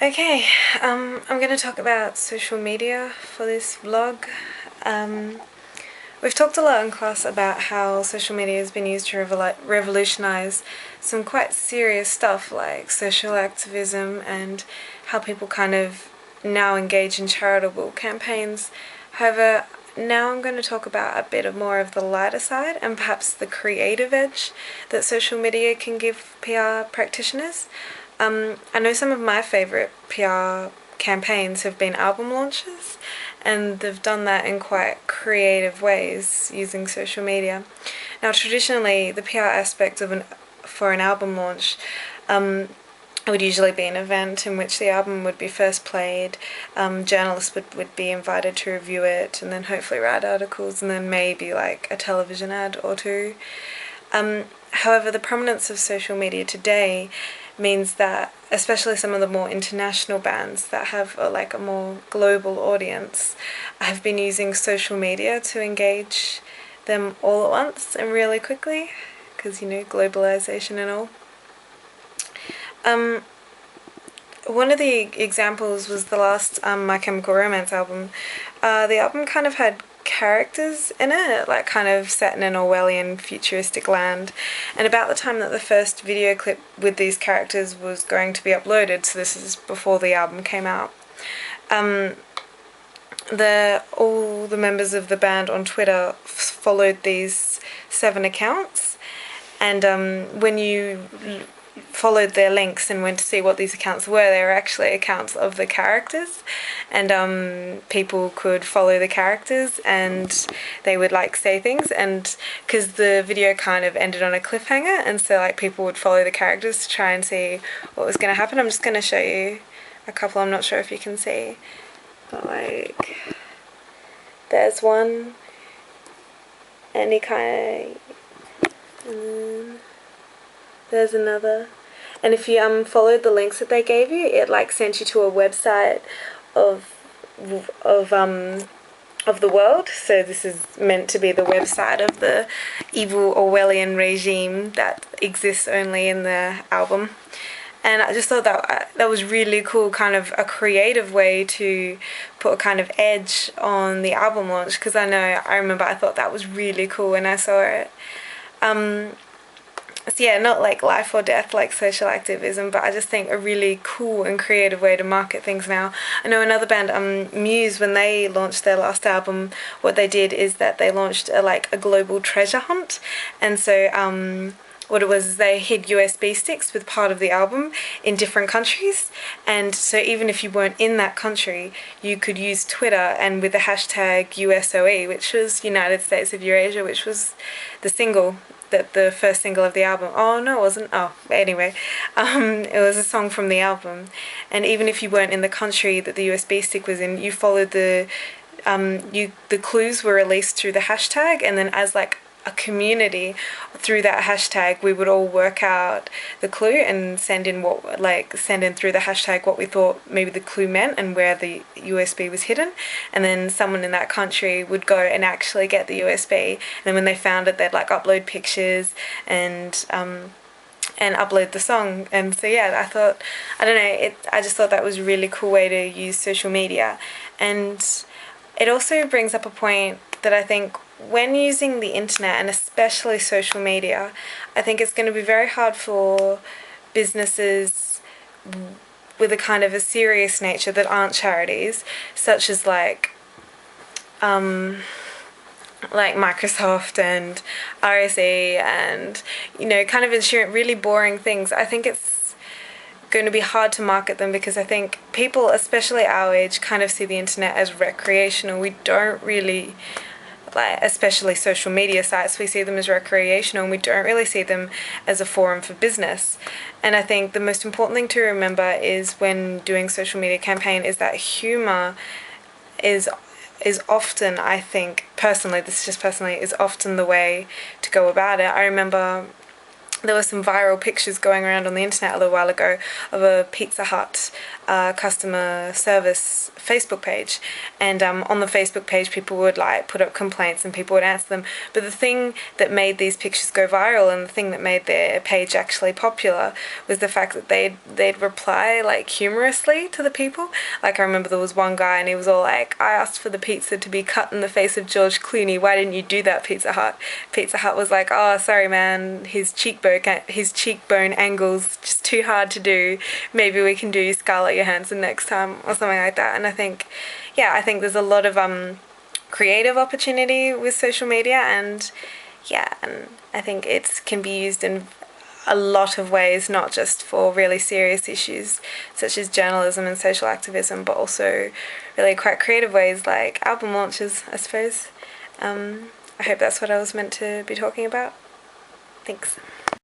Okay, I'm going to talk about social media for this vlog. We've talked a lot in class about how social media has been used to revolutionize some quite serious stuff like social activism and how people kind of now engage in charitable campaigns. However, now I'm going to talk about a bit more of the lighter side and perhaps the creative edge that social media can give PR practitioners. I know some of my favourite PR campaigns have been album launches, and they've done that in quite creative ways using social media. Now, traditionally, the PR aspect for an album launch would usually be an event in which the album would be first played, journalists would be invited to review it, and then hopefully write articles, and then maybe like a television ad or two. However, the prominence of social media today means that especially some of the more international bands that have a more global audience have been using social media to engage them all at once and really quickly because, globalization and all. One of the examples was the last My Chemical Romance album. The album kind of had characters in it, like kind of set in an Orwellian futuristic land, and about the time that the first video clip with these characters was going to be uploaded, so this is before the album came out, all the members of the band on Twitter followed these 7 accounts, and when you followed their links and went to see what these accounts were, they were actually accounts of the characters, and people could follow the characters and they would say things, and because the video kind of ended on a cliffhanger, and so people would follow the characters to try and see what was going to happen. I'm just going to show you a couple. I'm not sure if you can see, but there's one, and he kind of, there's another, and if you followed the links that they gave you, it sent you to a website of the world. So this is meant to be the website of the evil Orwellian regime that exists only in the album. And I just thought that was really cool, kind of a creative way to put a kind of edge on the album launch, because I remember I thought that was really cool when I saw it. So yeah, not life or death like social activism, but I just think a really cool and creative way to market things now. I know another band, Muse, when they launched their last album, what they did is that they launched a global treasure hunt, and so what it was is they hid USB sticks with part of the album in different countries, and so even if you weren't in that country, you could use Twitter and with the hashtag USOE, which was United States of Eurasia, which was the first single of the album. Oh no, it wasn't. Oh, anyway, it was a song from the album, and even if you weren't in the country that the USB stick was in, you followed the clues were released through the hashtag, and then as a community through that hashtag, we would all work out the clue and send in through the hashtag what we thought maybe the clue meant and where the USB was hidden, and then someone in that country would go and actually get the USB, and then when they found it, they'd upload pictures and upload the song. And so yeah, I just thought that was a really cool way to use social media. And it also brings up a point that I think when using the internet, and especially social media, I think it's going to be very hard for businesses with a kind of a serious nature that aren't charities, such as Microsoft and RSE and kind of ensuring really boring things. I think it's going to be hard to market them because I think people, especially our age, kind of see the internet as recreational. We don't really, especially social media sites, we see them as recreational, and we don't really see them as a forum for business. And I think the most important thing to remember is when doing social media campaign is that humor is often, I think personally, this is just personally, is often the way to go about it. I remember there were some viral pictures going around on the internet a little while ago of a Pizza Hut customer service Facebook page, and on the Facebook page people would like put up complaints and people would answer them. But the thing that made these pictures go viral and the thing that made their page actually popular was the fact that they'd reply like humorously to the people. Like I remember there was one guy and he was all like, "I asked for the pizza to be cut in the face of George Clooney. Why didn't you do that, Pizza Hut?" Pizza Hut was like, "Oh, sorry man, his cheekbone angle's just too hard to do. Maybe we can do Scarlett Johansson next time," or something like that. And I think there's a lot of creative opportunity with social media, and I think it can be used in a lot of ways, not just for really serious issues such as journalism and social activism, but also really quite creative ways like album launches, I suppose. I hope that's what I was meant to be talking about. Thanks.